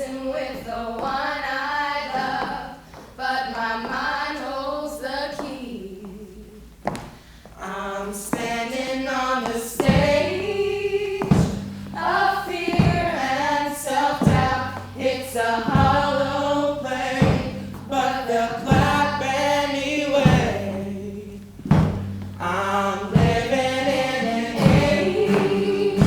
dancing with the one I love, but my mind holds the key. I'm standing on the stage of fear and self-doubt. It's a hollow play, but they'll clap anyway. I'm living in an age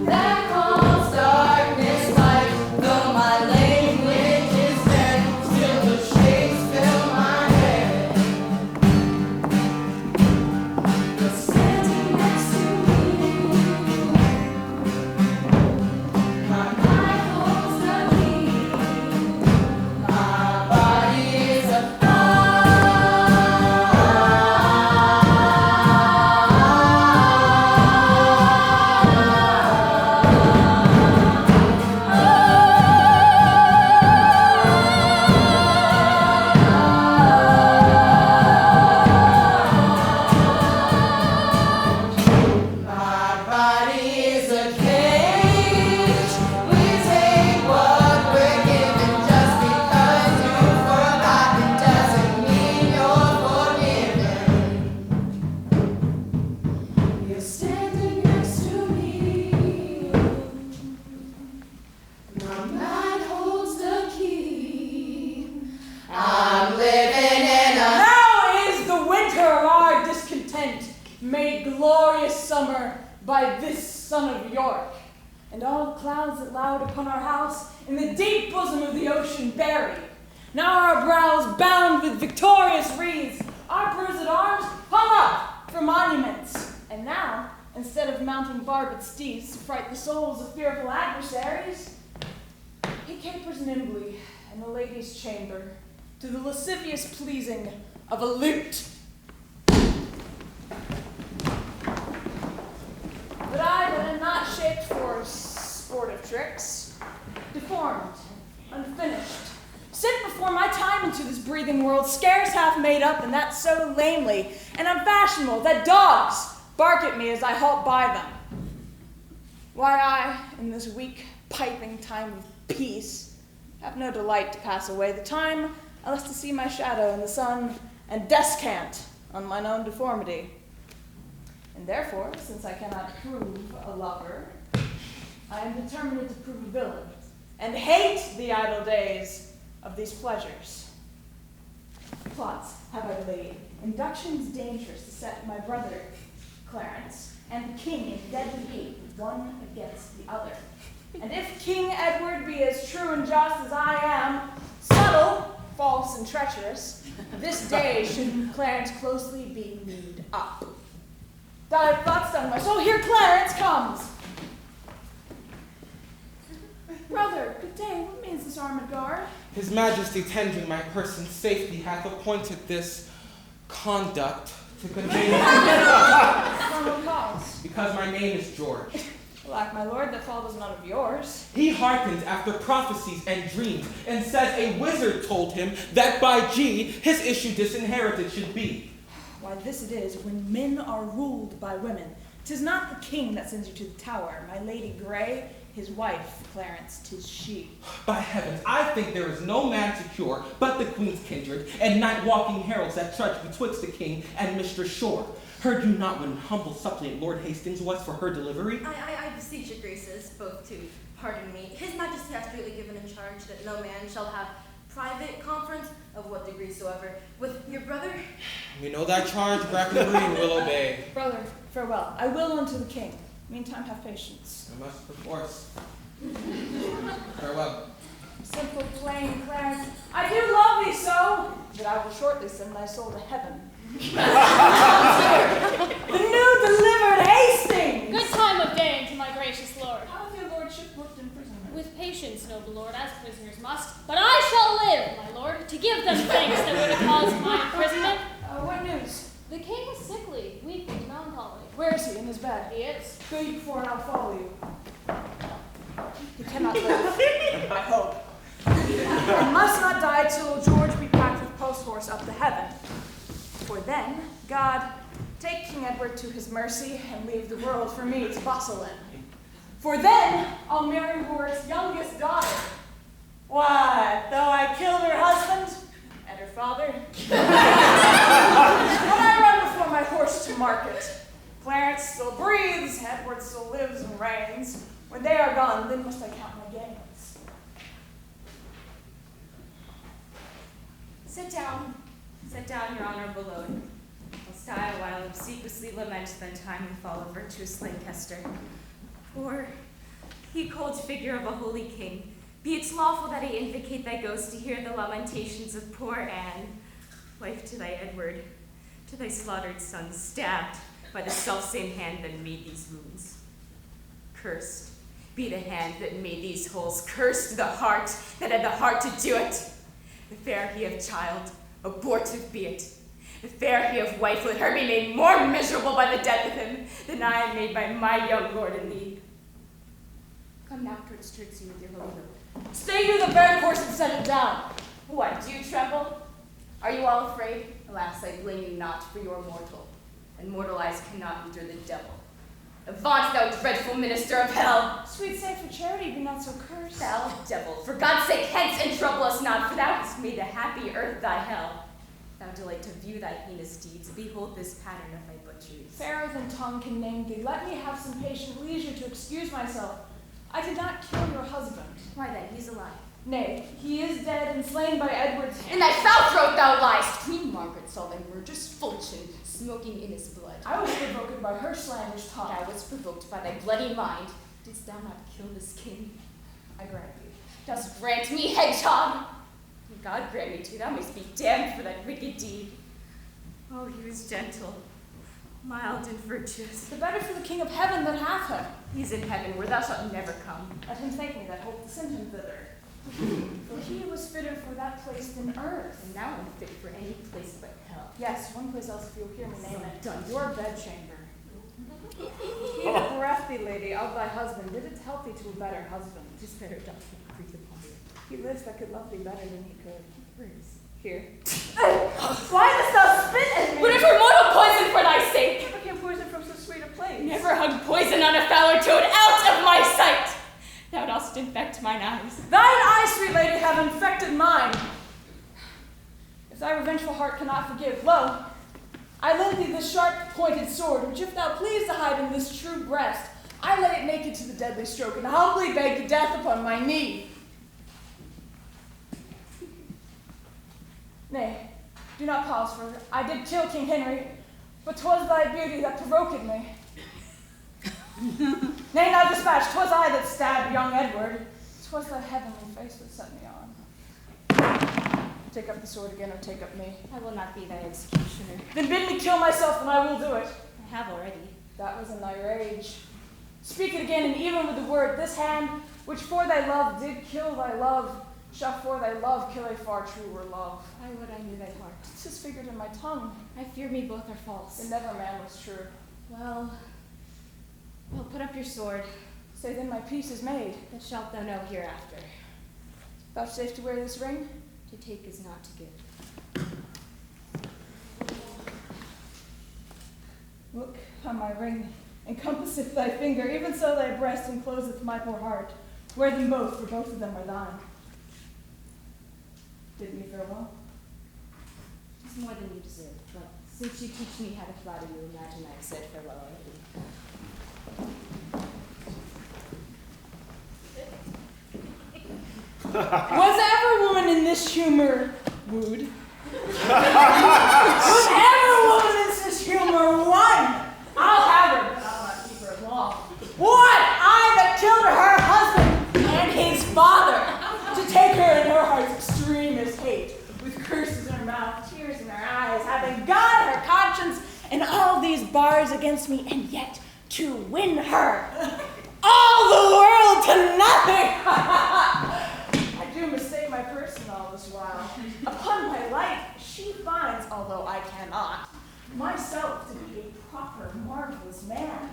that calls darkness light. Though my language is dead, still the shakes fill my head. You're standing next to me. My mind holds the key. My body is a My body is a cage. We take what we're given. Just because you've forgotten doesn't mean you're forgiven. You're standing next to me. My mind holds the key. I'm living in a Now is the winter of our discontent, made glorious summer by this son of York, and all the clouds that lowered upon our house in the deep bosom of the ocean buried. Now our brows bound with victorious wreaths, our bruised arms hung up for monuments. And now, instead of mounting barbed steeds to fright the souls of fearful adversaries, he capers nimbly in the lady's chamber to the lascivious pleasing of a lute. But I that am not shaped for sportive tricks, deformed, unfinished, sit before my time into this breathing world, scarce half made up, and that so lamely and unfashionable that dogs bark at me as I halt by them. Why I, in this weak, piping time of peace, have no delight to pass away the time, unless to see my shadow in the sun and descant on mine own deformity. And therefore, since I cannot prove a lover, I am determined to prove a villain, and hate the idle days of these pleasures. Plots have I laid, inductions dangerous to set my brother Clarence and the king in deadly hate, one against the other. And if King Edward be as true and just as I am, subtle, false, and treacherous, this day should Clarence closely be kneed up. That I've thoughts done my soul. Here Clarence comes. Brother, good day. What means this armed guard? His Majesty, tending my person's safety, hath appointed this conduct to convey From what cause? because my name is George. Alack, my lord, that fault is none of yours. He hearkens after prophecies and dreams, and says a wizard told him that by G his issue disinherited should be. Why, this it is, when men are ruled by women. 'Tis not the king that sends you to the tower. My Lady Grey, his wife, Clarence, 'tis she. By heavens, I think there is no man secure but the queen's kindred, and night-walking heralds that trudge betwixt the king and Mistress Shore. Heard you not when humble suppliant Lord Hastings was for her delivery? I beseech your graces, both to pardon me. His Majesty has duly given in charge that no man shall have private conference of what degree soever with your brother. We know that charge, Bracken Green will obey. Brother, farewell. I will unto the king. Meantime, have patience. I must perforce. Farewell. Simple, plain Clarence, I do love thee so, that I will shortly send thy soul to heaven. The new delivered Hastings! Good time of day to my gracious lord. How hath your lordship looked imprisonment? With patience, noble lord, as prisoners must. But I shall live, my lord, to give them thanks that were the cause of my imprisonment. What news? The king is sickly, weak and melancholy. Where is he? In his bed? He is. Go you before and I'll follow you. He cannot live, I hope. I must not die till George be packed with post-horse up to heaven. For then, God, take King Edward to his mercy and leave the world for me to bustle in. For then, I'll marry Warwick's youngest daughter, Why, though I killed her husband and her father, when I run before my horse to market, Clarence still breathes, Edward still lives and reigns. When they are gone, then must I count my gains. Sit down, your honorable lord. Whilst I, while obsequiously lament the untimely fall of virtuous Lancaster. For he cold figure of a holy king, be it lawful that I invocate thy ghost to hear the lamentations of poor Anne, wife to thy Edward, to thy slaughtered son, stabbed by the selfsame hand that made these wounds. Cursed be the hand that made these holes, cursed the heart that had the heart to do it. If e'er he have child, abortive be it. If e'er he have wife, let her be made more miserable by the death of him than I am made by my young lord and thee. Come now towards Chertsey with your holy lord. Stay you the very course and set it down. What, do you tremble? Are you all afraid? Alas, I blame you not, for you are mortal, and mortal eyes cannot endure the devil. Avaunt, thou dreadful minister of hell! Sweet saint, for charity, be not so cursed. Thou devil, for God's sake, hence and trouble us not, for thou hast made the happy earth thy hell. Thou delight to view thy heinous deeds, behold this pattern of thy butcheries. Fairer than tongue can name thee, let me have some patient leisure to excuse myself. I did not kill your husband. Why then, he's alive. Nay, he is dead and slain by Edward's hand. In thy foul throat thou liest! Queen Margaret saw thy murderous falchion smoking in his blood. I was provoked by her slanderous talk. Thou wast provoked by thy bloody mind. Didst thou not kill this king? I grant thee. Dost grant me, hedgehog? God grant me too, thou mayst be damned for that wicked deed. Oh, he was gentle, mild, and virtuous. The better for the King of Heaven that hath her. He's in heaven, where thou shalt never come. Let him thank me that hope to send him thither. For he was fitter for that place than earth. And now I'm fit for any place but hell. Yes, one place else if you'll hear me name it. Done. Your bedchamber. He that bereft thee, lady, of thy husband, did it help thee to a better husband. Tis better doth he breathe upon thee. He lives that could love thee better than he could. Where is he? Here. Why dost thou spit at me? Would it were mortal poison for thy sake! Never came poison from so sweet a place. Never hung poison on a fowler toad out of my sight! Thou dost infect mine eyes. Thine eyes, sweet lady, have infected mine. If thy revengeful heart cannot forgive, lo, I lend thee this sharp-pointed sword, which if thou please to hide in this true breast, I lay it naked to the deadly stroke, and humbly beg death upon my knee. Nay, do not pause, for I did kill King Henry, but 'twas thy beauty that provoked me. Nay, now dispatch, 'twas I that stabbed young Edward. 'Twas thy heavenly face that set me on. Take up the sword again, or take up me. I will not be thy executioner. Then bid me kill myself, and I will do it. I have already. That was in thy rage. Speak it again, and even with the word, this hand, which for thy love did kill thy love, shall for thy love kill a far truer love. I would I knew thy heart. 'Tis figured in my tongue. I fear me both are false. And never man was true. Well, put up your sword. Say then my peace is made. That shalt thou know hereafter. Vouchsafe to wear this ring? To take is not to give. Look on my ring, encompasseth thy finger, even so thy breast encloseth my poor heart. Wear them both, for both of them are thine. Bid me farewell. It's more than you deserve, but since you teach me how to flatter you, imagine I have said farewell already. Was ever woman in this humor wooed? Was ever woman in this humor won? I'll have her, but I'll not keep her long. What? I that killed her husband and his father, to take her in her heart's extremest hate, with curses in her mouth, tears in her eyes, having God, her conscience, and all these bars against me, and yet to win her. All the world to nothing! I do mistake my person all this while. Upon my life, she finds, although I cannot, myself to be a proper, marvelous man.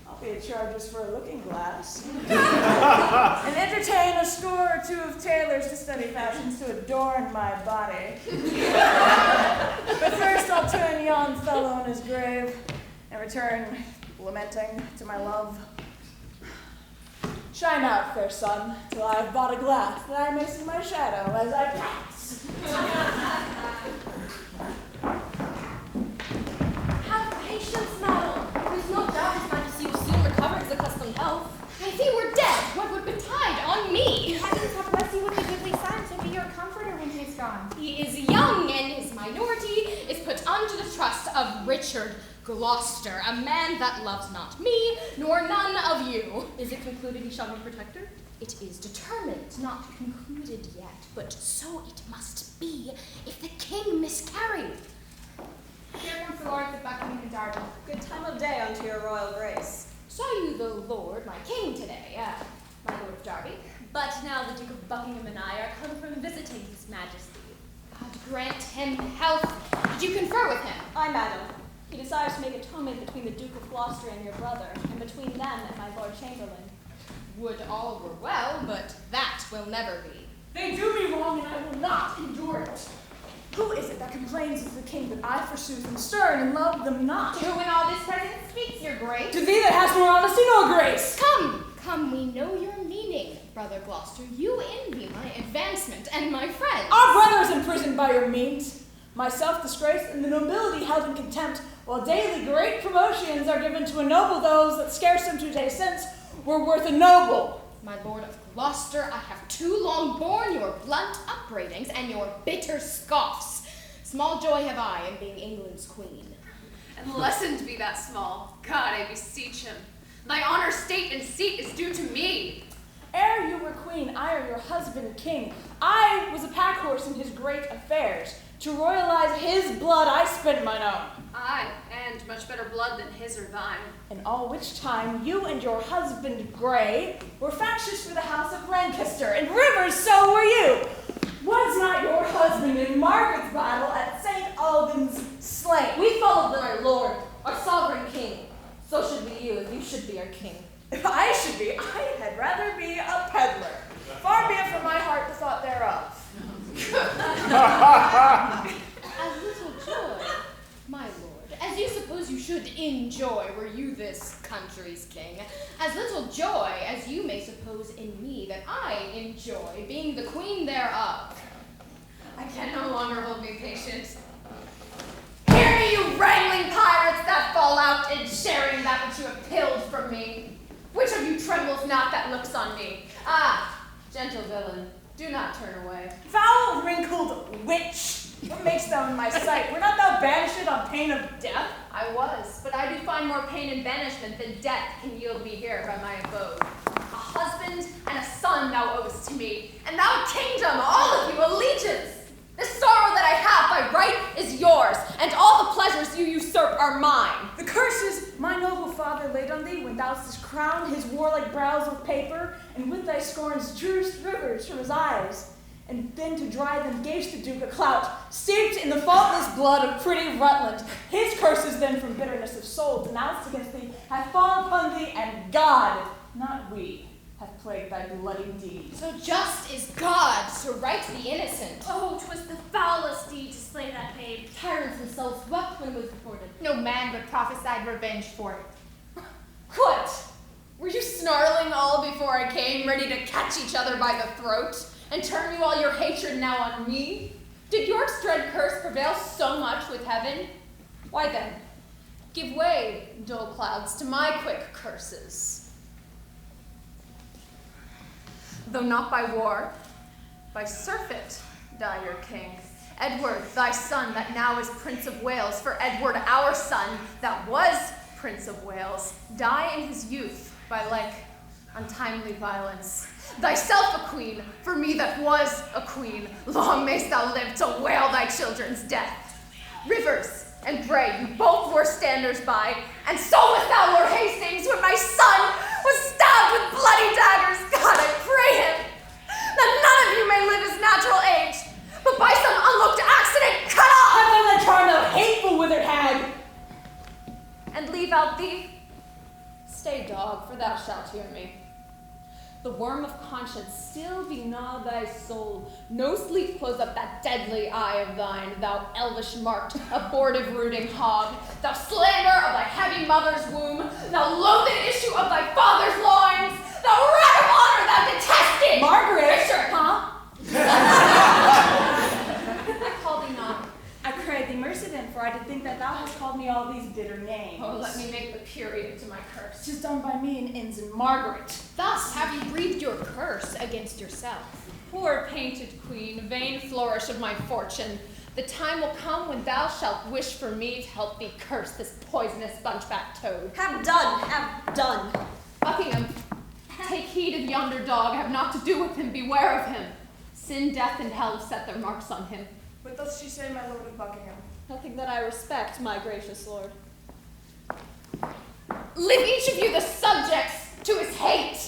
I'll be a charges for a looking glass. And entertain a score or two of tailors to study fashions to adorn my body. But first I'll turn yon fellow in his grave and return lamenting to my love. Shine out, fair sun, till I have bought a glass, that I may see my shadow as I pass. Have patience, madam. There's no doubt His Majesty will soon recover his accustomed health. If he were dead, what would betide on me? Heavens have mercy with the goodly son to be your comforter when he is gone. He is young, and his minority is put unto the trust of Richard Gloucester, a man that loves not me, nor none of you. Is it concluded he shall be protector? It is determined, not concluded yet, but so it must be if the king miscarry. Here comes the lords of Buckingham and Derby. Good time of day unto your royal grace. Saw you the lord, my king, today, my lord of Derby? But now the Duke of Buckingham and I are come from visiting His Majesty. God grant him health. Did you confer with him? Aye, madam. He desires to make atonement between the Duke of Gloucester and your brother, and between them and my Lord Chamberlain. Would all were well, but that will never be. They do me wrong, and I will not endure it. Who is it that complains of the king that I forsooth am stern and love them not? Who in all this presence speaks, your grace? To thee that hast more honesty nor grace. Come, we know your meaning, brother Gloucester. You envy my advancement and my friends. Our brother is imprisoned by your means, myself disgraced, and the nobility held in contempt, while daily great promotions are given to ennoble those that scarce some 2 days since were worth a noble. My lord of Gloucester, I have too long borne your blunt upbraidings and your bitter scoffs. Small joy have I in being England's queen. And lessened be that small. God, I beseech him. Thy honor, state, and seat is due to me. Ere you were queen, I or your husband king. I was a pack horse in his great affairs. To royalize his blood, I spent mine own. Aye, and much better blood than his or thine. In all which time you and your husband Grey were factious for the house of Lancaster, and Rivers, so were you. Was not your husband in Margaret's battle at St. Albans slain? We followed then our lord, our sovereign king. So should be you, and you should be our king. If I should be, I had rather be a peddler. Far be it from my heart the thought thereof. As little joy, my lord, as you suppose you should enjoy were you this country's king, as little joy as you may suppose in me that I enjoy being the queen thereof. I can no longer hold me patient. Hear me, you wrangling pirates that fall out in sharing that which you have pilled from me. Which of you trembles not that looks on me? Ah, gentle villain, do not turn away. Foul wrinkled witch, what makest thou in my sight? Were not thou banished on pain of death? I was, but I do find more pain and banishment than death can yield me here by my abode. A husband and a son thou owest to me, and thou kingdom, all of you allegiance. The sorrow that I have by right is yours, and all the pleasures you usurp are mine. The curses my noble father laid on thee when thou didst crown his warlike brows with paper, and with thy scorns drewest rivers from his eyes, and then to dry them gavest the Duke a clout, steeped in the faultless blood of pretty Rutland. His curses then from bitterness of soul denounced against thee have fallen upon thee, and God, not we, hath plagued thy bloody deeds. So just is God to right the innocent. Oh, 'twas the foulest deed to slay that babe. Tyrants themselves wept when it was reported. No man but prophesied revenge for it. What? Were you snarling all before I came, ready to catch each other by the throat, and turn you all your hatred now on me? Did York's dread curse prevail so much with heaven? Why then, give way, dull clouds, to my quick curses. Though not by war, by surfeit die your king. Edward, thy son, that now is Prince of Wales, for Edward, our son, that was Prince of Wales, die in his youth by like untimely violence. Thyself a queen, for me that was a queen, long mayst thou live to wail thy children's death. Rivers and Bray, you both were standers by, and so was thou, Lord Hastings, when my son was stabbed with bloody daggers. God, I pray him, that none of you may live his natural age, but by some unlooked accident cut off. Have thou that charm, thou hateful withered hag! And leave out thee. Stay, dog, for thou shalt hear me. The worm of conscience still begnaw thy soul. No sleep close up that deadly eye of thine, thou elvish marked, abortive rooting hog, thou slander of thy heavy mother's womb, thou loathing issue of thy father's loins, The rat of honor thou detested! Margaret! Fisher! Huh? I call thee not. I pray thee mercy then, for I did think that thou hast called me all these bitter names. Oh, let me make the period to my curse. 'Tis done by me and ends in Margaret. Thus have you breathed your curse against yourself. Poor painted queen, vain flourish of my fortune. The time will come when thou shalt wish for me to help thee curse this poisonous bunchback toad. Have done. Buckingham, take heed of yonder dog. Have not to do with him. Beware of him. Sin, death, and hell have set their marks on him. What doth she say, my lord of Buckingham? Nothing that I respect, my gracious lord. Leave each of you the subjects to his hate,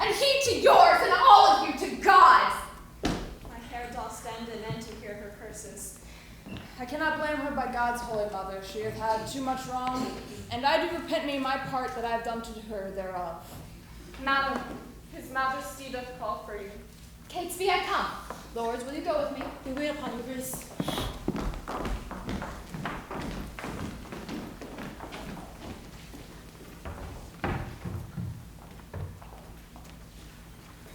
and he to yours, and all of you to God's. My hair doth stand an end to hear her curses. I cannot blame her by God's holy mother. She hath had too much wrong, and I do repent me my part that I have done to her thereof. Madam, his majesty doth call for you. Catesby, I come. Lords, will you go with me? We wait upon your grace.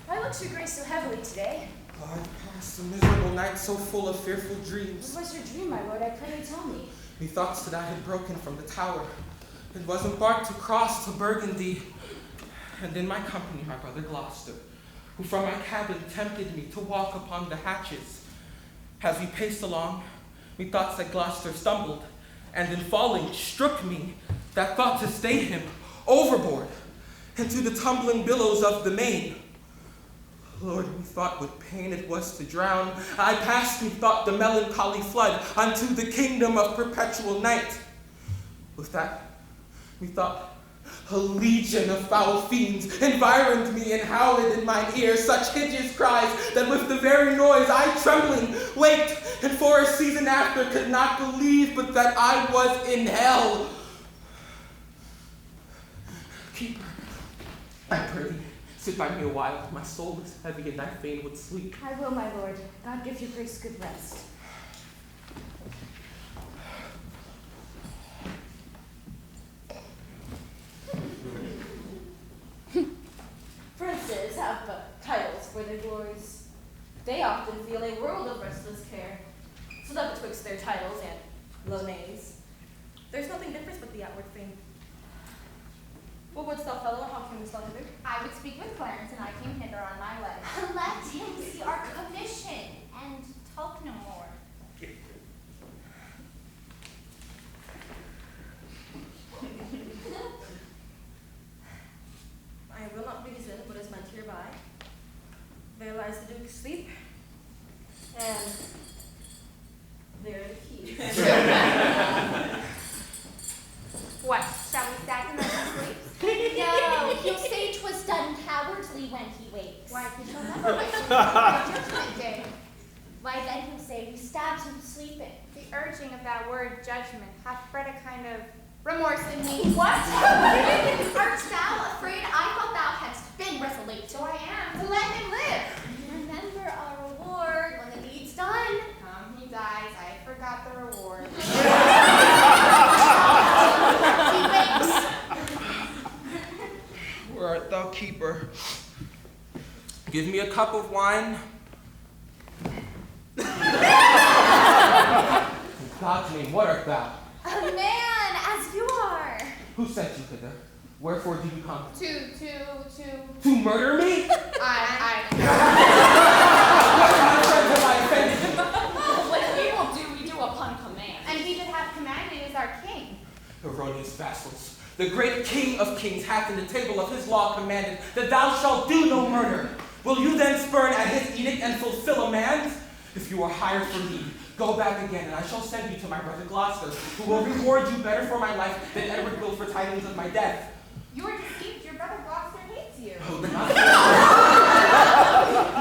Why looks your grace so heavily today? I passed a miserable night so full of fearful dreams. What was your dream, my lord? I pray you tell me. Methoughts that I had broken from the tower, and was embarked to cross to Burgundy, and in my company my brother Gloucester, who from my cabin tempted me to walk upon the hatches. As we paced along, methoughts that Gloucester stumbled, and in falling struck me, that thought to stay him overboard, into the tumbling billows of the main. Lord, methought what pain it was to drown. I passed, methought, the melancholy flood unto the kingdom of perpetual night. With that, methought, a legion of foul fiends environed me and howled in mine ear such hideous cries that with the very noise I trembling waked, and for a season after could not believe but that I was in hell. Keeper, I pray thee, sit by me a while. My soul is heavy and I fain would sleep. I will, my lord. God give your grace good rest. Princes have but titles for their glories. They often feel a world of restless care, so that betwixt their titles and low names, there's nothing different but the outward fame. What wouldst thou, fellow, and how camest thou hither? I would speak with Clarence, and I came hither on my way. Let him see our commission, and talk no more. I will not reason what is meant hereby. There lies the Duke's sleep, and there the key. What, shall we stag him as he sleeps? No, he'll say 'twas done cowardly when he wakes. Why, he shall never wake on Judgment Day. Why then he'll say we stabbed him sleeping. The urging of that word judgment hath bred a kind of Remorse in me. What? Art thou afraid? I thought thou hadst been resolute. so I am. To let him live. Remember our reward when the deed's done. He dies. I forgot the reward. He wakes. Where art thou, keeper? Give me a cup of wine. In God's name, what art thou? A man, as you are. Who sent you hither? Wherefore do you come? To To murder me? What have I offended? What we will do, we do upon command. And he that hath commanded is our king. Erroneous vassals. The great King of kings hath in the table of his law commanded that thou shalt do no murder. Will you then spurn at his edict and fulfill a man's? If you are hired for need, go back again, and I shall send you to my brother Gloucester, who will reward you better for my life than Edward will for tidings of my death. You are deceived. Your brother Gloucester hates you. Oh,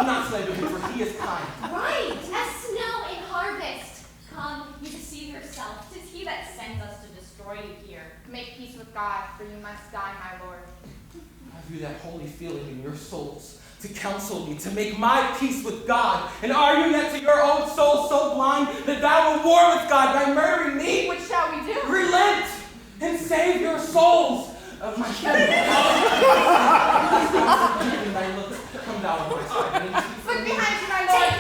not slander him, for he is kind. Right, as snow in harvest. Come, you deceive yourself. 'Tis he that sends us to destroy you here. Make peace with God, for you must die, my lord. Have you that holy feeling in your souls to counsel me to make my peace with God? And are you yet to your own soul so blind that thou will war with God by murdering me? What shall we do? Relent and save your souls. My shadow. And thy looks, come thou on my side. Look behind you, my lord.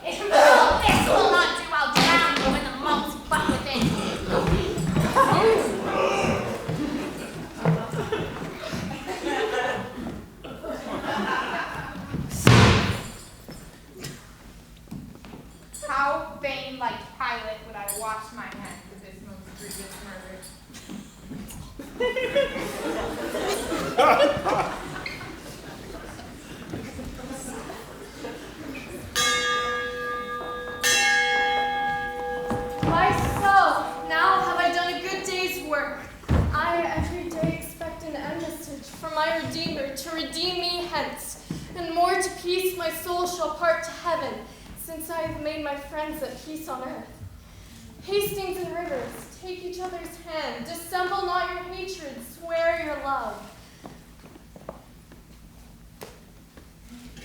If this will not do, I'll drown you in the monk's butt within. How vain like Pilate would I wash my hands of this most grievous murder. Myself, now have I done a good day's work. I every day expect an embassage from my Redeemer to redeem me hence, and more to peace my soul shall part to heaven, since I have made my friends at peace on earth. Hastings and Rivers, take each other's hand, dissemble not your hatred, swear your love.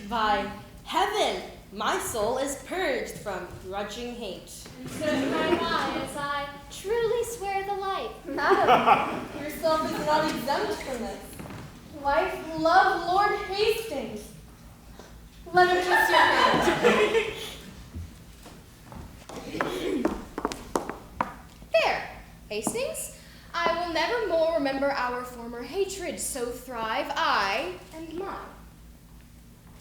By heaven, my soul is purged from grudging hate. And so cry I, as I truly swear the like. Madam, yourself is not exempt from this. Wife, love Lord Hastings. Let him kiss your hand. There, Hastings. I will never more remember our former hatred, so thrive I and mine.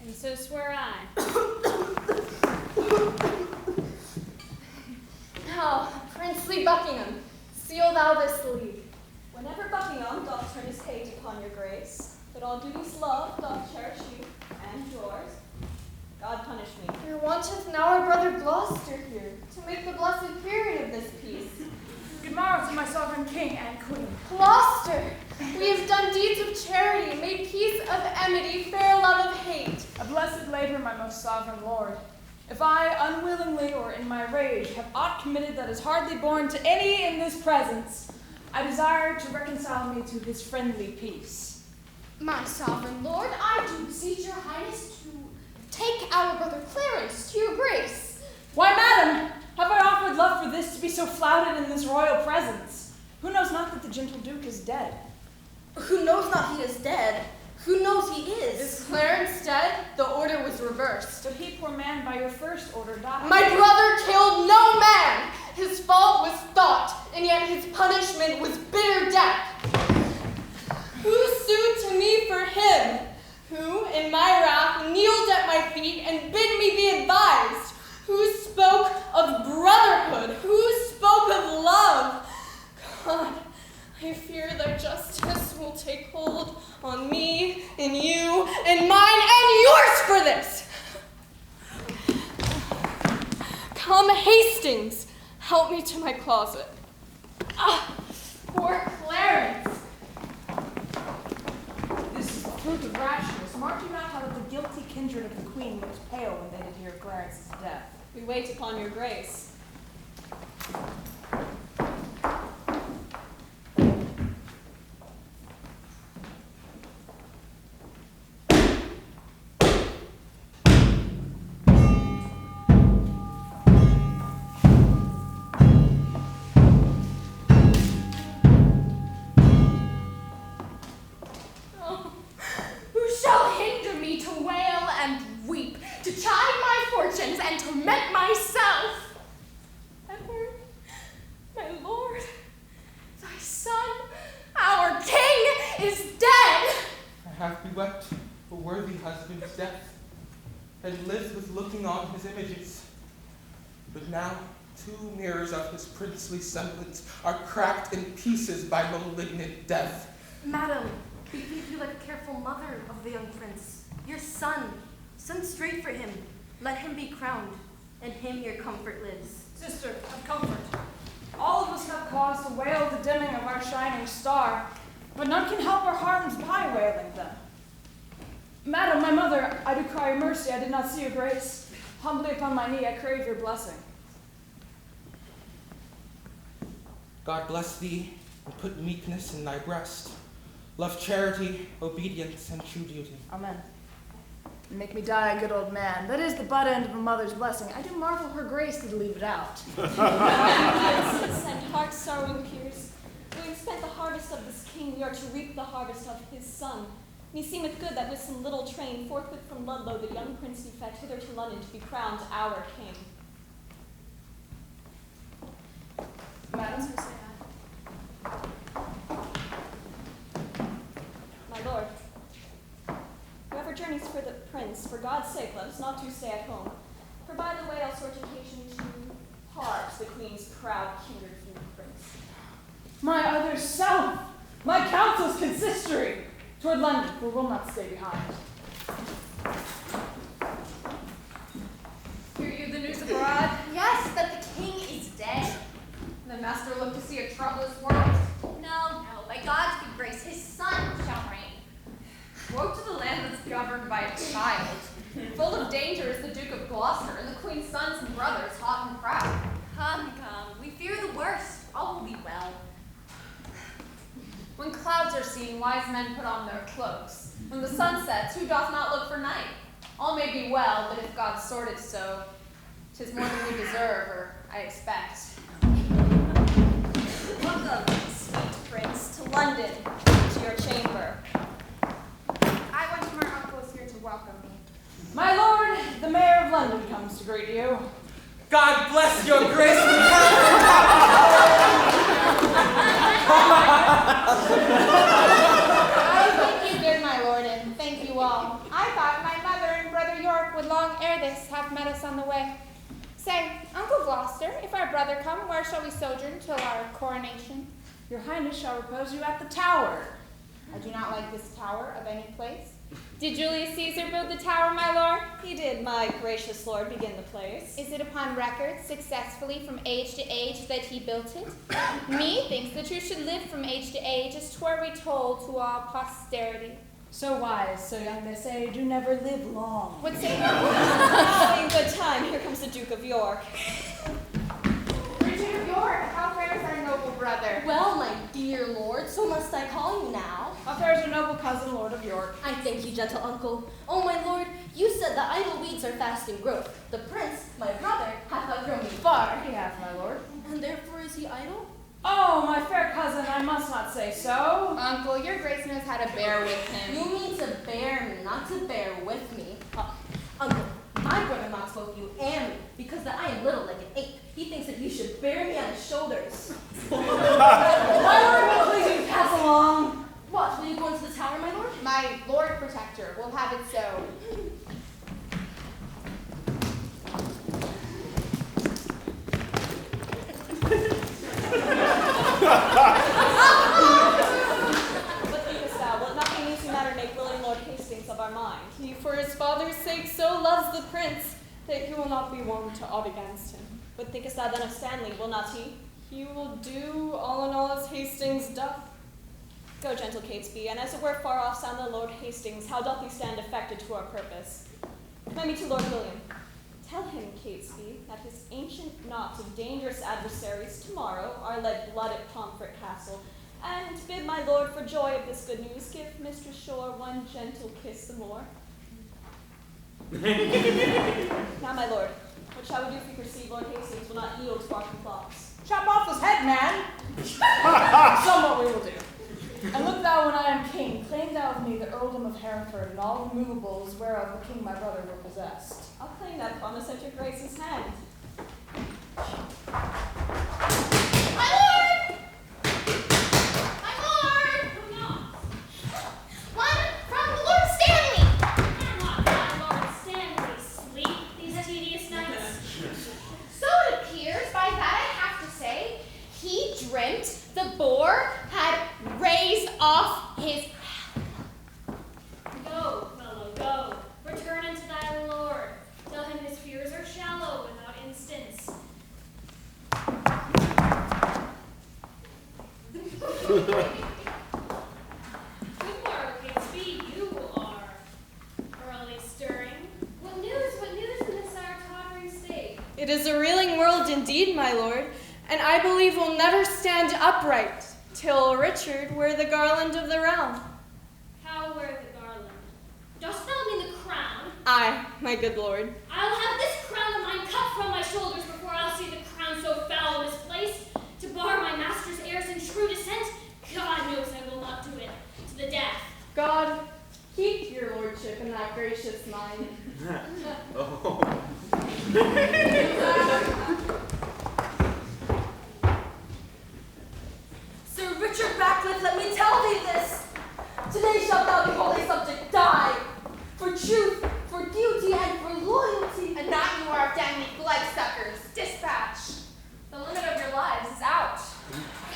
And so swear I. Now, princely Buckingham, seal thou this league. Whenever Buckingham doth turn his hate upon your grace, but all duty's love doth cherish you and yours, God punish me. There wanteth now our brother Gloucester here, to make the blessed period of this peace. Good morrow to my sovereign king and queen. Gloucester, we have done deeds of charity, made peace of enmity, fair love of hate. A blessed labor, my most sovereign lord. If I, unwillingly or in my rage, have aught committed that is hardly borne to any in this presence, I desire to reconcile me to his friendly peace. My sovereign lord, I do beseech your highness to take our brother Clarence to your grace. Why, madam, have I offered love for this to be so flouted in this royal presence? Who knows not that the gentle duke is dead? Who knows not he is dead? Who knows he is? Is Clarence dead? The order was reversed. But he, poor man, by your first order died. My brother killed no man. His fault was thought, and yet his punishment was bitter death. Who sued to me for him? Who, in my wrath, kneeled at my feet and bid me be advised? Who spoke of brotherhood? Who spoke of love? God, I fear that justice will take hold on me and you and mine and yours for this. Come, Hastings, help me to my closet. Ah, poor Clarence. This is the fruit of rashness. Mark you not how that the guilty kindred of the queen was pale when they did hear of Clarence's death. We wait upon your grace. Who shall hinder me to wail and weep, to chide my fortunes and torment myself? Edward, my lord, thy son, our king, is dead. I have bewept a worthy husband's death, and lived with looking on his images. But now 2 mirrors of his princely semblance are cracked in pieces by malignant death. Madam, behave you like a careful mother of the young prince. Your son, send straight for him. Let him be crowned, and him your comfort lives. Sister, have comfort. All of us have cause to wail the dimming of our shining star, but none can help our harms by wailing them. Madam, my mother, I do cry your mercy. I did not see your grace. Humbly upon my knee, I crave your blessing. God bless thee, and put meekness in thy breast. Love charity, obedience, and true duty. Amen. And make me die a good old man. That is the butt end of a mother's blessing. I do marvel her grace did leave it out. Princes and heart sorrowing peers, Having spent the harvest of this king, we are to reap the harvest of his son. Meseemeth good that with some little train, forthwith from Ludlow, the young prince be fed hither to London to be crowned our king. Madam, My lord, whoever journeys for the prince, for God's sake, let us not to stay at home. For by the way, I'll sort occasion to part the queen's proud kindred from the prince. my other self, my council's consistory, toward London, for we'll not stay behind. Hear you the news abroad? Yes, that the king is dead. The master looked to see a troublous world. No, by God's good grace, his son shall reign. Woe to the land that's governed by a child. Full of danger is the Duke of Gloucester and the Queen's sons and brothers, hot and proud. Come, we fear the worst. All will be well. When clouds are seen, wise men put on their cloaks. When the sun sets, who doth not look for night? All may be well, but if God sorted so, 'tis more than we deserve, or I expect. Welcome, sweet prince, to London, to your chamber. I went to my uncle's here to welcome me. My lord, the mayor of London comes to greet you. God bless your grace. I thank you, good my lord, and thank you all. I thought my mother and brother York would long ere this have met us on the way. Say, Uncle Gloucester, if our brother come, where shall we sojourn till our coronation? Your highness shall repose you at the tower. I do not like this tower of any place. Did Julius Caesar build the tower, my lord? He did, my gracious lord, begin the place. Is it upon record, successfully from age to age, that he built it? Methinks the truth should live from age to age, as 'twere retold to all posterity. So wise, so young, they say, do never live long. What say you? Now in good time, here comes the Duke of York. Richard of York, how fares our noble brother? Well, my dear lord, so must I call you now. How fares your noble cousin, Lord of York? I thank you, gentle uncle. Oh, my lord, you said the idle weeds are fast in growth. The prince, my brother, hath outgrown me far. He hath, my lord. And therefore is he idle? Oh, my fair cousin, I must not say so. Uncle, your grace knows how to bear with him. You mean to bear me, not to bear with me. Uncle, my brother mocks both you and me, because that I am little like an ape. He thinks that you should bear me on his shoulders. My lord, will please you pass along. What, will you go into the tower, my lord? My lord protector will have it so. What thinkest thou? Will it not be an easy matter to make willing Lord Hastings of our mind? He for his father's sake so loves the prince that he will not be one to aught against him. What thinkest thou then of Stanley? Will not he? He will do all in all as Hastings doth. Go, gentle Catesby, and as it were far off sound the Lord Hastings, how doth he stand affected to our purpose? Commend me to Lord William. Tell him, Catesby, that his ancient knot of dangerous adversaries tomorrow are led blood at Pomfret Castle, and bid my lord for joy of this good news give Mistress Shore one gentle kiss the more. Now, my lord, what shall we do if we perceive Lord Hastings will not yield to our complaints? Chop off his head, man. Somewhat we will do. And look thou, when I am king, claim thou of me the earldom of Hereford and all the movables whereof the king my brother were possessed. I'll claim that promise at your grace's hand. My lord! My lord! Who knocks? One from Lord Stanley! Cannot my Lord Stanley sleep these tedious nights? So it appears, by that I have to say, he dreamt the boar had raised off his... Go, fellow, go. Return unto thy lord. Tell him his fears are shallow without instance. Good morrow, Catesby. You are early stirring. What news in this our tottering state? It is a reeling world indeed, my lord, and I believe will never stand upright till Richard wear the garland of the realm. How wear the garland? Dost thou mean the crown? Aye, my good lord. I'll have this crown of mine cut from my shoulders before I'll see the crown so foul misplaced, to bar my master's heirs in true descent. lordship in that gracious mind. Oh. Sir Richard Ratcliffe, let me tell thee this. Today shalt thou, the holy subject, die. For truth, for duty, and for loyalty. And that you are damned bloodsuckers. Dispatch. The limit of your lives is out.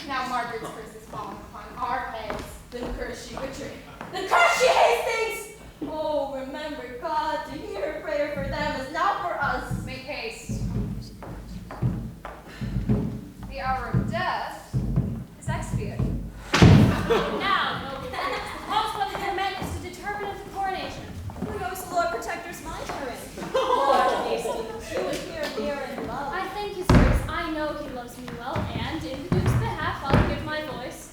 Now Margaret's curse is falling upon our heads. Then curse ye, Richard. Then curse ye, Hastings! Oh, remember, God, to hear a prayer for them is now for us. Make haste. The hour of death is expiate. Now, noble lords, the cause of your men is to determine of the coronation. Who knows the Lord Protector's mind herein? Lord Hastings, you would hear near and love. I thank you, sirs. I know he loves me well, and in the Duke's behalf I'll give my voice.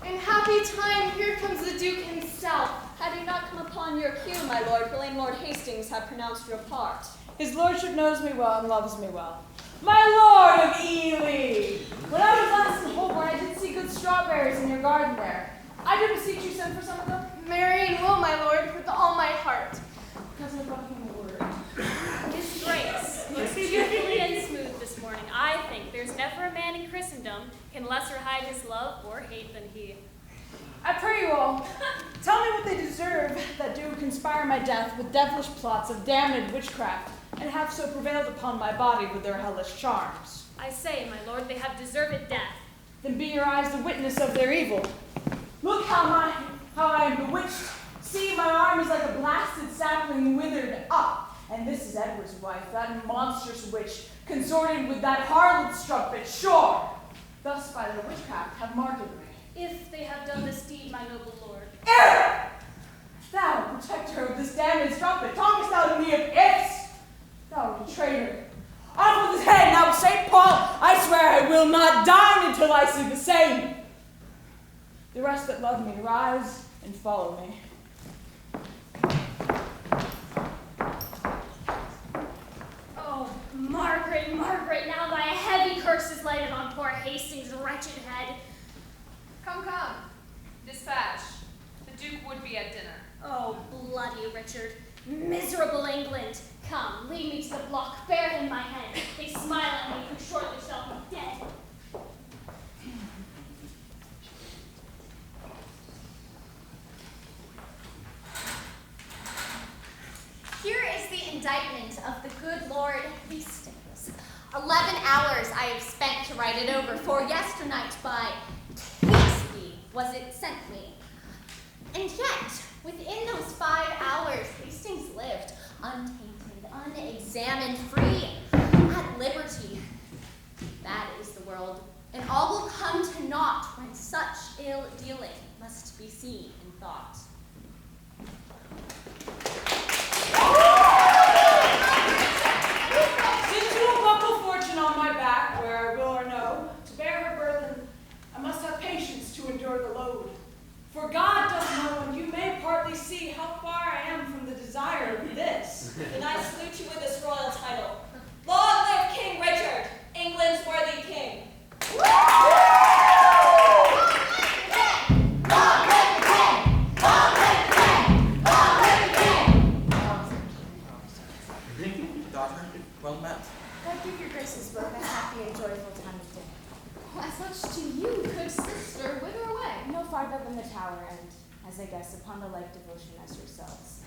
In happy time, here comes the Duke himself. Had he not come upon your cue, my lord, plain Lord Hastings had pronounced your part. His lordship knows me well and loves me well. My lord of Ely! When I was last in Holborn, I did see good strawberries in your garden there. I do beseech you send for some of them. Marry and will, my lord, with all my heart. Because I brought him a word. His Grace looks beautifully and smooth this morning. I think there's never a man in Christendom can lesser hide his love or hate than he. I pray you all, tell me what they deserve that do conspire my death with devilish plots of damned witchcraft, and have so prevailed upon my body with their hellish charms. I say, my lord, they have deserved death. Then be your eyes the witness of their evil. Look how I am bewitched. See, my arm is like a blasted sapling withered up. And this is Edward's wife, that monstrous witch, consorted with that harlot strumpet, sure. Thus by their witchcraft have marked me. If they have done this deed, my noble lord. Eris! Thou, protector of this damned strumpet, talkest thou to me of ifs? Thou traitor. Off with his head, now St. Paul, I swear I will not dine until I see the same. The rest that love me, rise and follow me. Oh, Margaret, Margaret, now thy heavy curse is lighted on poor Hastings' wretched head. Come, come. Dispatch. The Duke would be at dinner. Oh, bloody Richard. Miserable England. Come, lead me to the block, bear him my hand. They smile at me, who shortly shall be dead. Here is the indictment of the good Lord Hastings. 11 hours I have spent to write it over, for yesternight by Catesby was it sent me. And yet, within those 5 hours, Hastings lived untainted, unexamined, free, at liberty. That is the world, and all will come to naught when such ill dealing must be seen and thought. Since you will buckle fortune on my back, where I will or no, to bear her burden, I must have patience to endure the load. For God does know, and you may partly see how far I am from the desire of this. Then I salute you with this royal title. Long live King Richard, England's worthy king. Daughter, well met. God give your graces both a happy and joyful time of day. As much to you, good sister, whither away? No farther than the tower, and, as I guess, upon the like devotion as yourselves.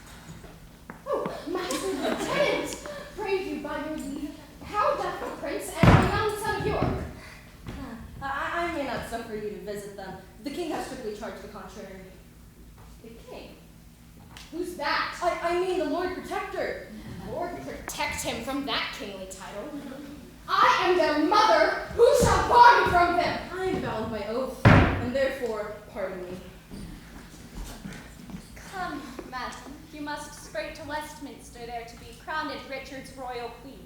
Oh, Master Lieutenant! Pray you by your leave, how doth the prince and my young son of York? I may not suffer you to visit them. The king has strictly charged the contrary. The king? Who's that? I mean the Lord Protector. Lord protect him from that kingly title. I am their mother. Who shall bar me from them? I am bound by oath, and therefore, pardon me. Come, madam, you must straight to Westminster there to be crowned Richard's royal queen.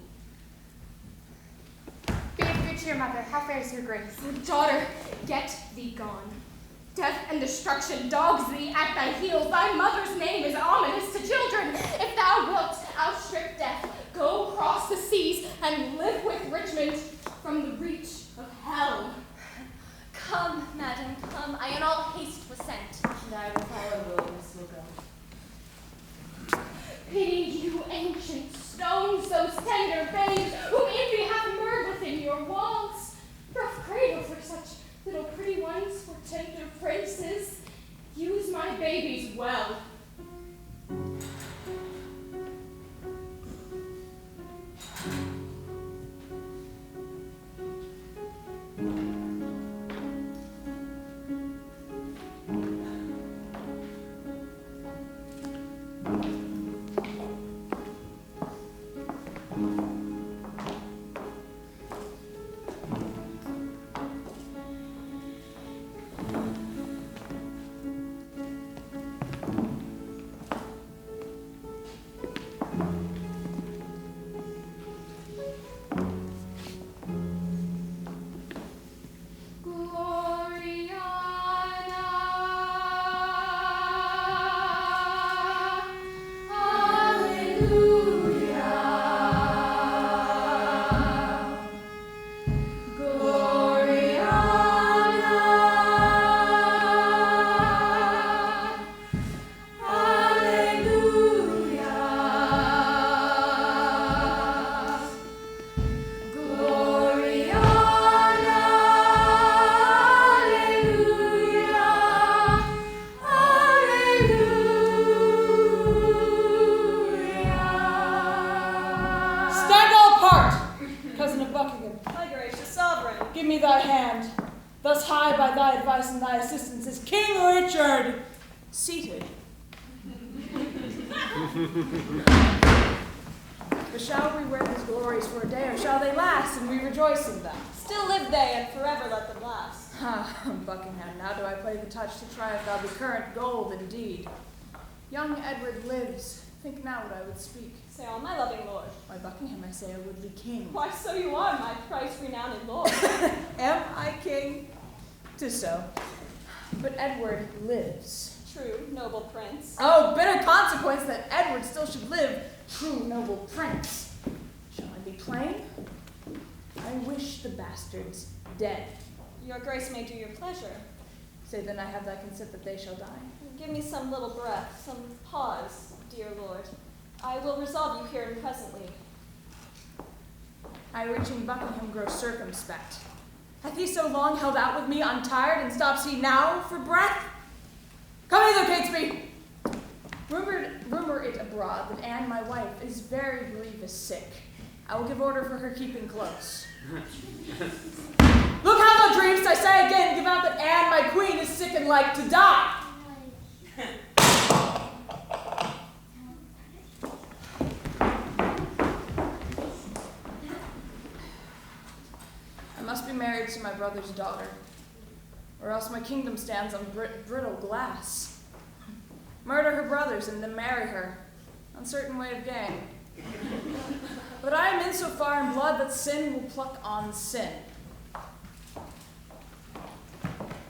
Be it good to your mother. How fares your grace? Daughter, get thee gone. Death and destruction dogs thee at thy heels. Thy mother's name is ominous to children. If thou wilt outstrip death, go across the seas and live with Richmond from the reach of hell. Come, madam, come. I in all haste was sent. And I will follow Will, Miss will go. ancient stones, those tender babes, whom envy hath moored within your walls. Rough cradle for such little pretty ones, for tender princes. Use my babies well. But shall we wear these glories for a day, or shall they last, and we rejoice in them? Still live they, and forever let them last. Ah, Buckingham, now do I play the touch to try if thou be current gold indeed. Young Edward lives. Think now what I would speak. Say on, my loving lord. Why, Buckingham, I say I would be king. Why, so you are, my thrice-renowned lord. Am I king? 'Tis so. But Edward lives. True, noble prince. Oh, bitter consequence that Edward still should live, true noble prince. Shall I be plain? I wish the bastards dead. Your grace may do your pleasure. Say then I have thy consent that they shall die. Give me some little breath, some pause, dear lord. I will resolve you here and presently. I reaching Buckingham grow circumspect. Hath he so long held out with me untired, and stops he now for breath? Come hither, Catesby! Rumor it abroad that Anne, my wife, is very grievous sick. I will give order for her keeping close. Look how thou dreamst, I say again, give out that Anne, my queen, is sick and like to die. I must be married to my brother's daughter, or else my kingdom stands on brittle glass. Murder her brothers and then marry her. Uncertain way of gain. But I am in so far in blood that sin will pluck on sin.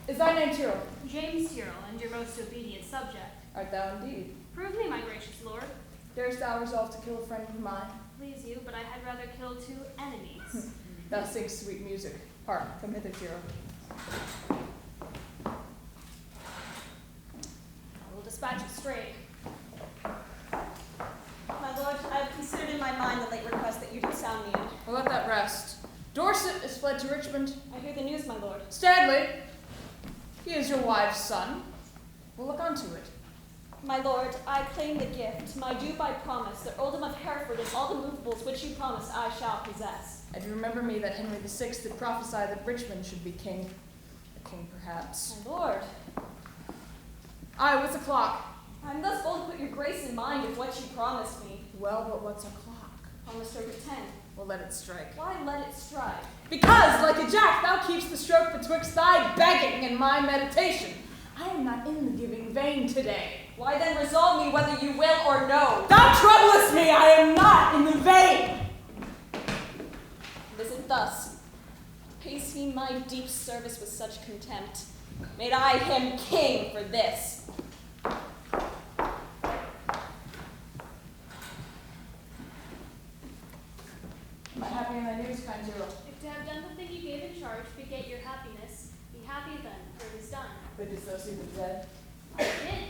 Is thy name Tyrell? James Tyrell, and your most obedient subject. Art thou indeed? Prove me, my gracious lord. Darest thou resolve to kill a friend of mine? Please you, but I had rather kill 2 enemies. Thou singst sweet music. Hark, come hither, Tyrell. I will dispatch it straight. My lord, I have considered in my mind the late request that you did sound me in. Well, let that rest. Dorset is fled to Richmond. I hear the news, my lord. Stanley, he is your wife's son. We'll look unto it. My lord, I claim the gift, my due by promise, that Earldom of Hereford and all the movables which you promised I shall possess. And remember me that Henry VI did prophesy that Richmond should be king. A king, perhaps. My lord. Aye, what's o'clock? I'm thus bold to put your grace in mind of what you promised me. Well, but what's o'clock? On the stroke of 10. Well, let it strike. Why let it strike? Because, like a jack, thou keepst the stroke betwixt thy begging and my meditation. I am not in the giving vein today. Why then resolve me whether you will or no? Thou troublest me, I am not in the vein. Is it thus? Pays he my deep service with such contempt? Made I him king for this? Am I happy in thy news, kind Tyrell? If to have done the thing you gave in charge beget your happiness, be happy then, for it is done. But didst thou see the dead? I did,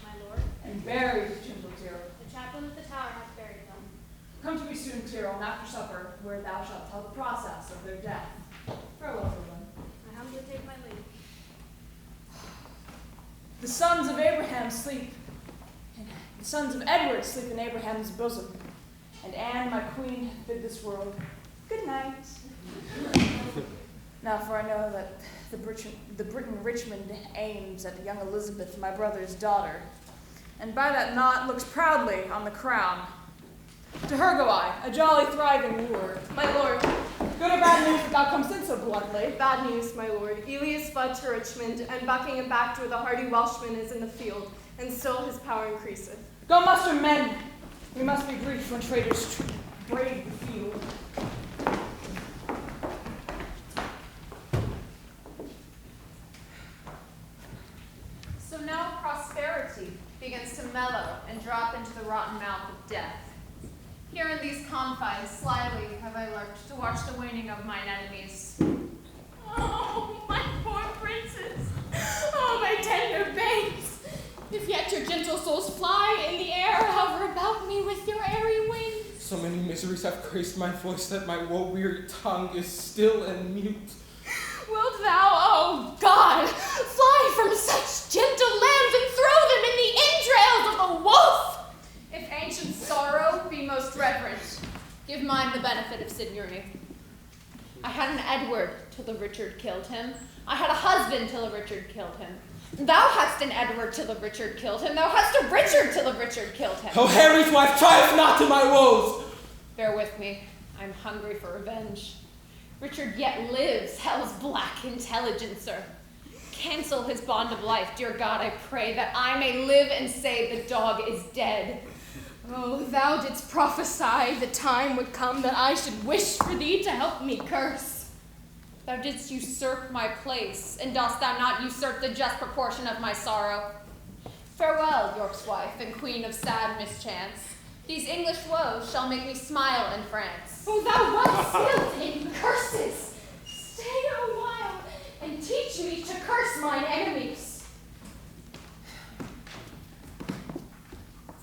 my lord. And buried, gentle Tyrell. The chaplain of the tower hath buried them. Come to me soon, Tyrell, and after supper, where thou shalt tell the process of their death. Farewell, everyone. I humbly take my leave. The sons of Abraham sleep, the sons of Edward sleep in Abraham's bosom, and Anne, my queen, hath bid this world good night. Now, for I know that the Briton Richmond aims at young Elizabeth, my brother's daughter, and by that knot looks proudly on the crown. To her go I, a jolly thriving wooer. My lord, Good or bad news that thou comest in so bluntly? bad news, my lord. Elias fled to Richmond, and Buckingham backed where the hardy Welshman is in the field, and still his power increaseth. Go muster men. We must be brief when traitors brave the field. So now prosperity begins to mellow and drop into the rotten mouth of death. Here in these confines, slyly have I lurked to watch the waning of mine enemies. Oh, my poor princes! Oh, my tender babes! If yet your gentle souls fly in the air, hover about me with your airy wings. So many miseries have graced my voice that my woe-weary tongue is still and mute. Wilt thou, oh God, fly from such gentle lambs and throw them in the entrails of the wolf? If ancient sorrow be most reverent, give mine the benefit of seniority. I had an Edward till the Richard killed him. I had a husband till the Richard killed him. Thou hast an Edward till the Richard killed him. Thou hast a Richard till the Richard killed him. Oh, Harry's wife, triumph not to my woes! Bear with me. I'm hungry for revenge. Richard yet lives, hell's black intelligencer. Cancel his bond of life, dear God, I pray, that I may live and say the dog is dead. Oh, thou didst prophesy the time would come that I should wish for thee to help me curse. Thou didst usurp my place, and dost thou not usurp the just proportion of my sorrow? Farewell, York's wife and queen of sad mischance. These English woes shall make me smile in France. Oh, thou once skilled in curses. Stay a while and teach me to curse mine enemies.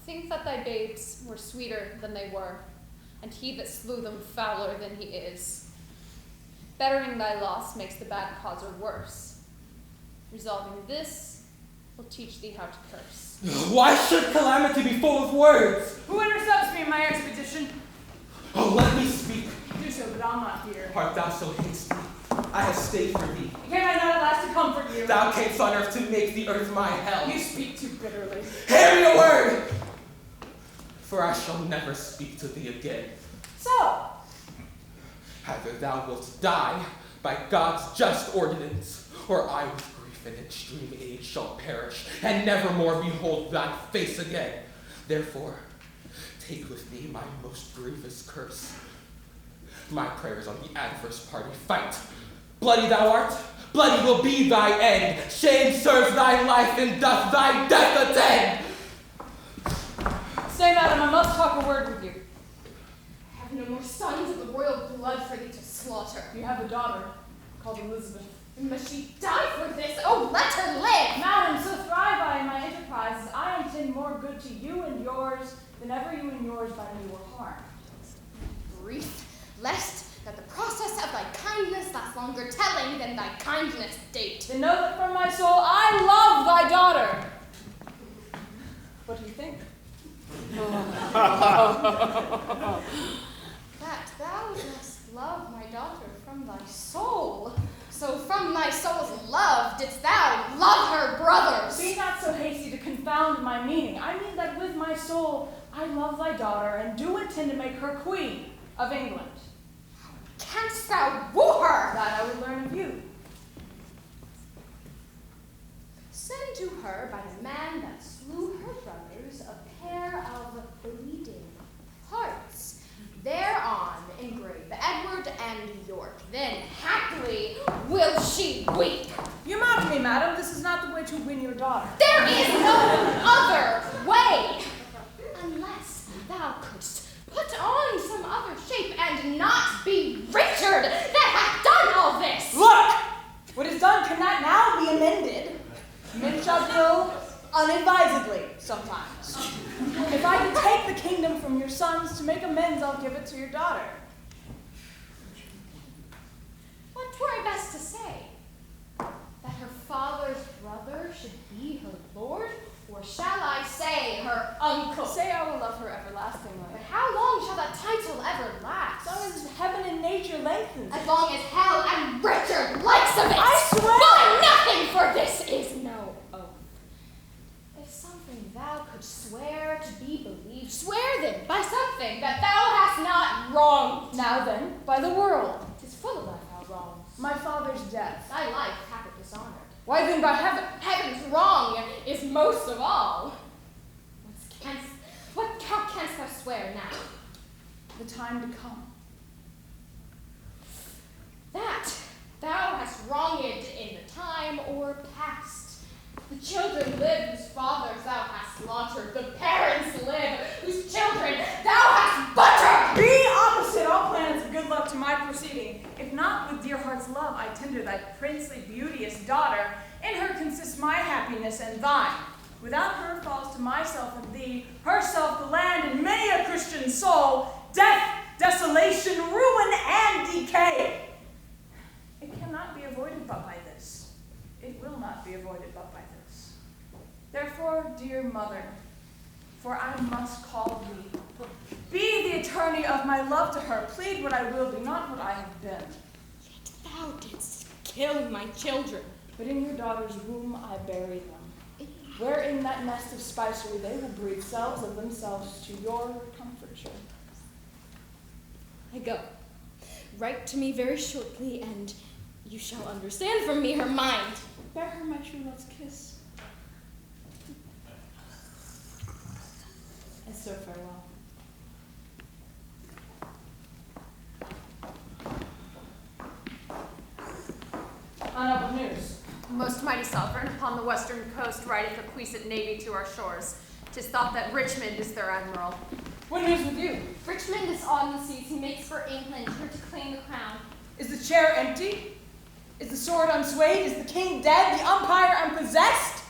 Think that thy babes were sweeter than they were, and he that slew them fouler than he is. Bettering thy loss makes the bad causer worse. Resolving this will teach thee how to curse. Why should calamity be full of words? Who intercepts me in my expedition? Oh, let me speak. Do so, but I'll not hear. Art thou so hasty? I have stayed for thee. Came I not at last to comfort you? Thou camest on earth to make the earth my hell. You speak too bitterly. Hear me a word! For I shall never speak to thee again. So? Either thou wilt die by God's just ordinance, or I with grief and extreme age shall perish, and never more behold thy face again. Therefore, take with thee my most grievous curse. My prayers on the adverse party fight. Bloody thou art, bloody will be thy end. Shame serves thy life, and doth thy death attend. Say, madam, I must talk a word with you. I have no more sons of the royal blood for thee to slaughter. You have a daughter called Elizabeth. Must she die for this? Oh, let her live! Madam, so thrive I in my enterprises, I intend more good to you and yours than ever you and yours by me were harmed. Brief, lest that the process of thy kindness lasts longer telling than thy kindness date. Then know that from my soul I love thy daughter. What do you think? That thou dost love my daughter from thy soul. So from thy soul's love didst thou love her brothers. Be not so hasty to confound my meaning. I mean that with my soul I love thy daughter and do intend to make her queen of England. Canst thou woo her? That I would learn of you. Send to her by the man that slew her brothers a pair of bleeding hearts. Thereon engrave Edward and York. Then haply will she weep. You mock me, madam. This is not the way to win your daughter. There is no other way. Unless thou couldst put on some other shape and not be Richard that hath done all this. Look! What is done cannot now be amended. Men shall kill unadvisedly sometimes. If I can take the kingdom from your sons to make amends, I'll give it to your daughter. What were I best to say? That her father's brother should be her lord? Or shall I say her uncle? Say I will love her everlastingly. But how long shall that title ever last? As long as heaven and nature lengthens. As long as hell and Richard likes of it! I swear! But nothing for this is no oath. If something thou couldst swear to be believed, swear then by something that thou hast not wronged. Now then, by the world. 'Tis full of thy wrongs. My father's death. Thy life hath it dishonored. Why then by heaven? Heaven's wrong is most of all. What canst thou swear now? The time to come. That thou hast wronged in the time or past. The children live whose fathers thou hast slaughtered. The parents live whose children thou hast butchered. Be opposite all plans of good luck to my proceeding. If not with dear heart's love, I tender thy princely beauteous daughter. In her consists my happiness and thine. Without her falls to myself and thee, herself the land and many a Christian soul, death, desolation, ruin, and decay. It cannot be avoided but by this. It will not be avoided but by this. Therefore, dear mother, for I must call thee, be the attorney of my love to her. Plead what I will be, not what I have been. Yet thou didst kill my children. But in your daughter's womb I bury them, where in that nest of spicery they will breed cells of themselves to your comforture. I go. Write to me very shortly, and you shall understand from me her mind. Bear her my true love's kiss. And so farewell. On up with news. Most mighty sovereign, upon the western coast rideth a puissant navy to our shores. 'Tis thought that Richmond is their admiral. What news with you? Richmond is on the seas. He makes for England, here to claim the crown. Is the chair empty? Is the sword unswayed? Is the king dead? The umpire unpossessed?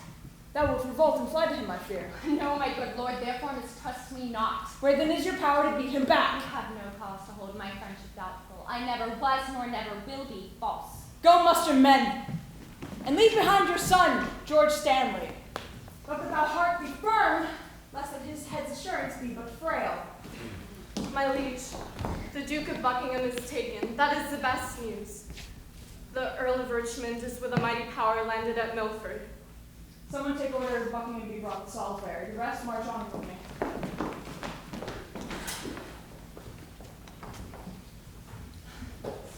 Thou wilt revolt and fly to him, I fear. No, my good lord, therefore mistrust me not. Where then is your power to beat him back? You have no cause to hold my friendship doubtful. I never was, nor never will be, false. Go muster men, and leave behind your son, George Stanley. But that thou heart be firm, lest that his head's assurance be but frail. My liege, the Duke of Buckingham is taken. That is the best news. The Earl of Richmond is with a mighty power landed at Milford. Someone take orders Buckingham be brought to Salisbury. The rest march on with me.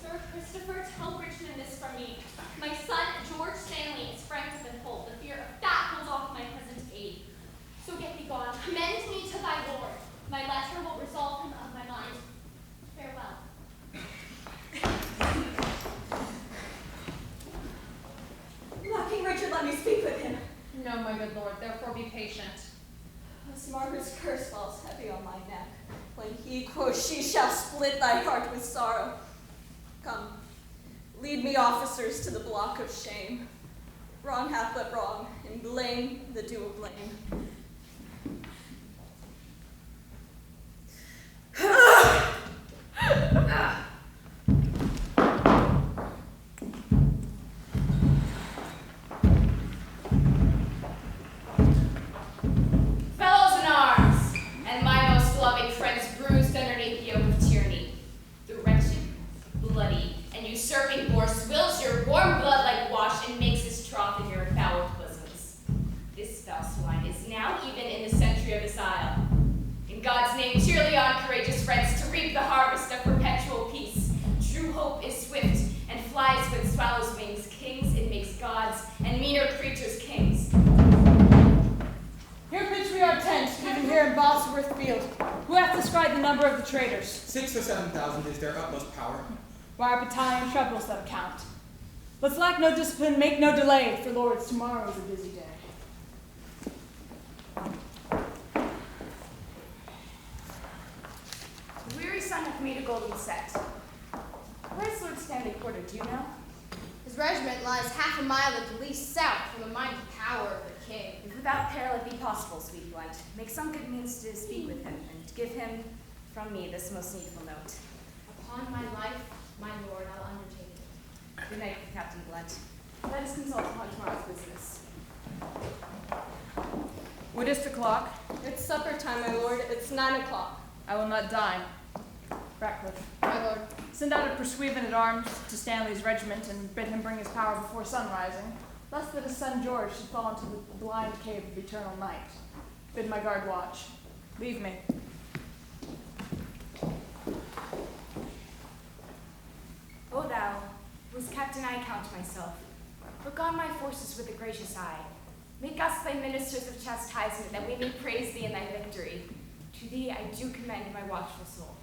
Sir Christopher, tell Richmond this from me. My son, George Stanley, is frantic and full. The fear of that pulls off my present aid. So get thee gone. Commend me to thy lord. My letter will resolve him of my mind. Farewell. King Richard, let me speak with him. No, my good lord, therefore be patient. Miss Margaret's curse falls heavy on my neck. When he quoth, she shall split thy heart with sorrow. Come, lead me officers to the block of shame. Wrong hath but wrong, and blame the due of blame. Fellows in arms, and my most loving friends bruised underneath the yoke of tyranny. The wretched, bloody, and usurping boar swills your warm blood like wash and makes his trough in your foul bosoms. This foul swine is now even in the century of this isle. In God's name, cheerly on, courageous friends, to reap the harvest of perpetual peace. True hope is swift and flies with swallow's wings. Kings it makes gods, and meaner creatures kings. Here pitch we our tent, even here in Bosworth Field. Who hath described the number of the traitors? 6,000 or 7,000 is their utmost power. Why our battalion trebles that count. Let's lack no discipline, make no delay, for lords, tomorrow is a busy day. The weary sun hath made a golden set. Where is Lord Stanley quartered, do you know? His regiment lies half a mile at the least south from the mighty power of the king. If without peril it be possible, sweet blunt, make some good means to speak with him, and give him from me this most needful note. Upon my life, my lord, I'll undertake it. Good night, Captain Blunt. Let us consult upon tomorrow's business. What is the clock? It's supper time, my lord. It's 9 o'clock. I will not dine. Ratcliffe. My lord. Send out a pursuivant at arms to Stanley's regiment and bid him bring his power before sun rising, lest that his son George should fall into the blind cave of eternal night. Bid my guard watch. Leave me. O thou, whose captain I count myself, look on my forces with a gracious eye. Make us thy ministers of chastisement, that we may praise thee in thy victory. To thee I do commend my watchful soul.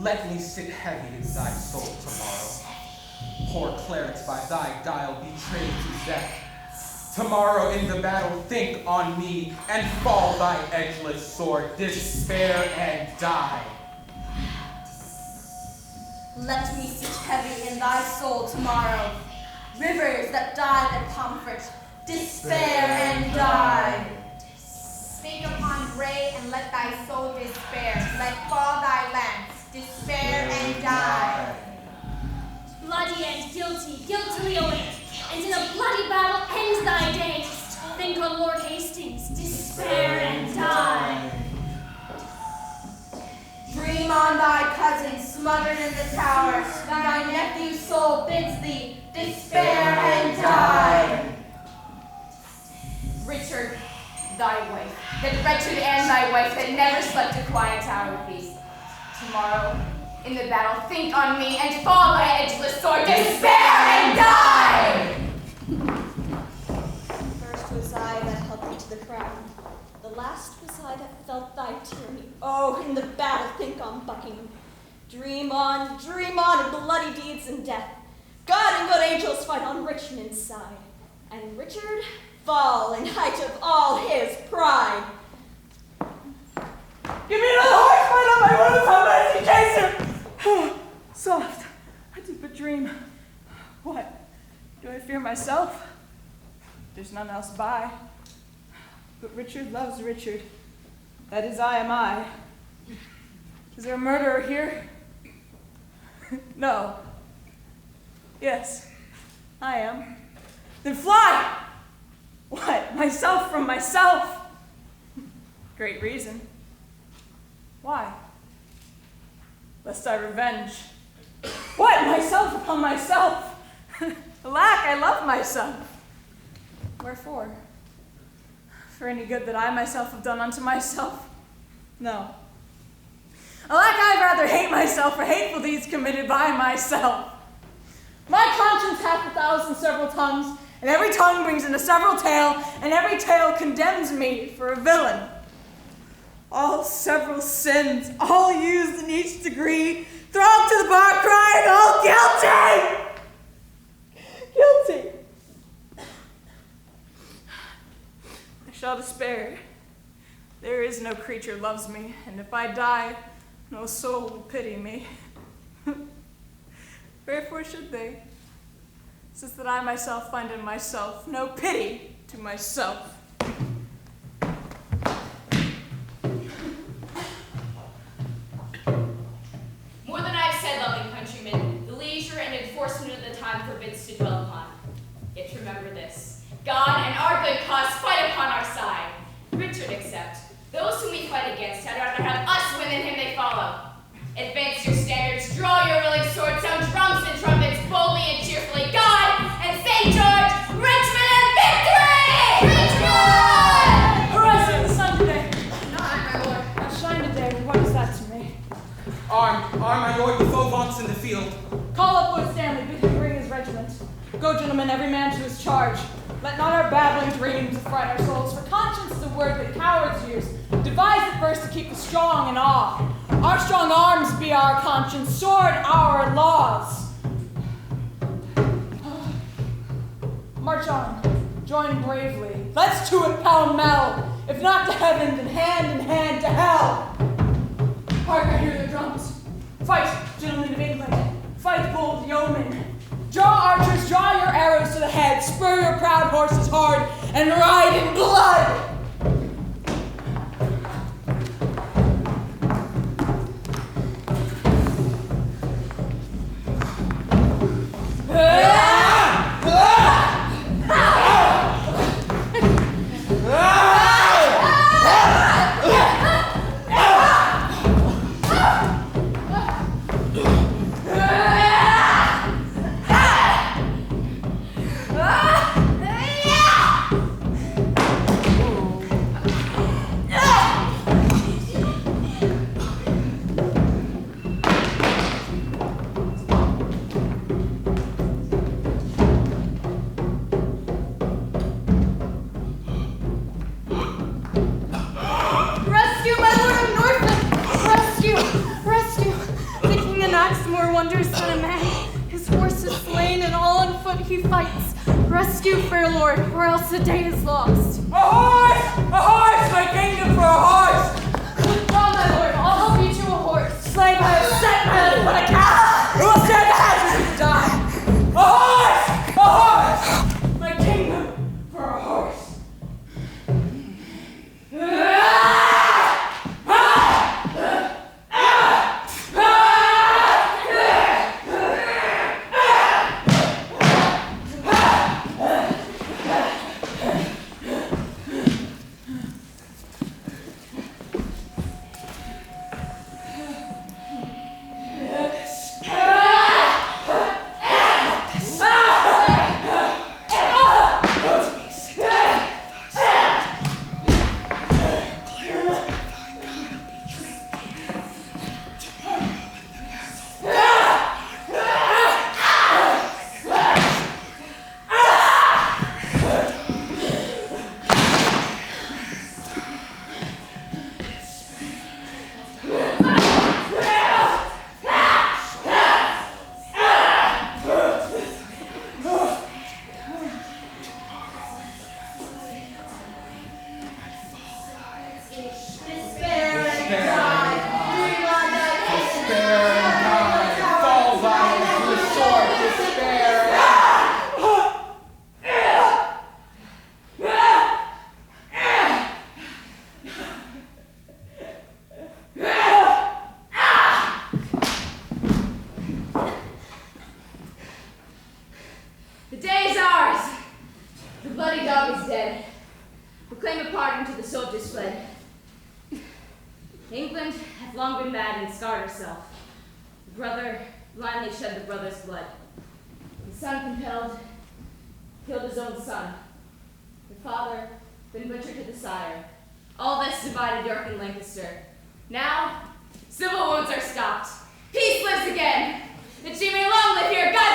Let me sit heavy in thy soul tomorrow. Poor Clarence by thy guile betrayed to death. Tomorrow in the battle think on me, and fall thy edgeless sword, despair and die. Let me sit heavy in thy soul tomorrow. Rivers that died at Pomfret, despair and die. Speak upon Bray and let thy soul despair. Let fall thy lance, despair and die. Bloody and guilty, guiltily await, and in a bloody battle end thy days. Think on Lord Hastings, despair and die. Dream on thy cousin smothered in the tower. Thy nephew's soul bids thee, despair and die. Richard, thy wife, that wretched Anne thy wife that never slept a quiet hour of peace. Tomorrow, in the battle, think on me and fall thy edgeless sword, despair and die! First was I that helped thee to the crown. The last was I that felt thy tyranny. Oh, in the battle think on Buckingham. Dream on of bloody deeds and death. God and good angels fight on Richmond's side. And Richard fall in height of all his pride. Give me another horse, my love, I wounds, have mercy, chaser! Oh, soft, I did but dream. What? Do I fear myself? There's none else by. But Richard loves Richard. That is I am I. Is there a murderer here? No. Yes, I am. Then fly! What? Myself from myself? Great reason. Why? Lest I revenge. What? Myself upon myself? Alack, I love myself. Wherefore? For any good that I myself have done unto myself? No. Alack, I'd rather hate myself for hateful deeds committed by myself. My conscience hath 1,000 several tongues, and every tongue brings in a several tale, and every tale condemns me for a villain. All several sins, all used in each degree, thrown to the bar crying, all guilty! Guilty! I shall despair. There is no creature loves me, and if I die, no soul will pity me. Wherefore should they? Since that I myself find in myself no pity to myself. More than I have said, loving countrymen, the leisure and enforcement of the time forbids to dwell upon. remember this. God and our good cause fight upon our side. Richard except. Those whom we fight against had rather have us win than him they follow. Advance your standards, draw your willing swords, sound drums and trumpets boldly and cheerfully. God and St. George, Richmond and victory! Richmond! Horizon, the sun today. Aye, my lord. I shine today. What is that to me? Arm, my lord, the foe vaunts in the field. Call up Lord Stanley, bid him bring his regiment. Go, gentlemen, every man to his charge. Let not our babbling dreams affright our souls, for conscience is a word that cowards use. Devise it first to keep the strong in awe. Our strong arms be our conscience, sword our laws. March on, join bravely. Let's to it pell-mell. If not to heaven, then hand in hand to hell. Hark, I hear the drums. Fight, gentlemen of England. Fight, bold yeomen. Draw, archers, draw your arrows to the head. Spur your proud horses hard, and ride in blood. wonders than a man. His horse is slain, and all on foot he fights. Rescue, fair lord, or else the day is lost. A horse! A horse! My kingdom for a horse! Withdraw, my lord, I'll help you to a horse. Slave, I have set my head upon a cow! Who will stand the hazard to die? A horse! A horse! My kingdom for a horse! Now, civil wounds are stopped. Peace lives again, that she may long live here. God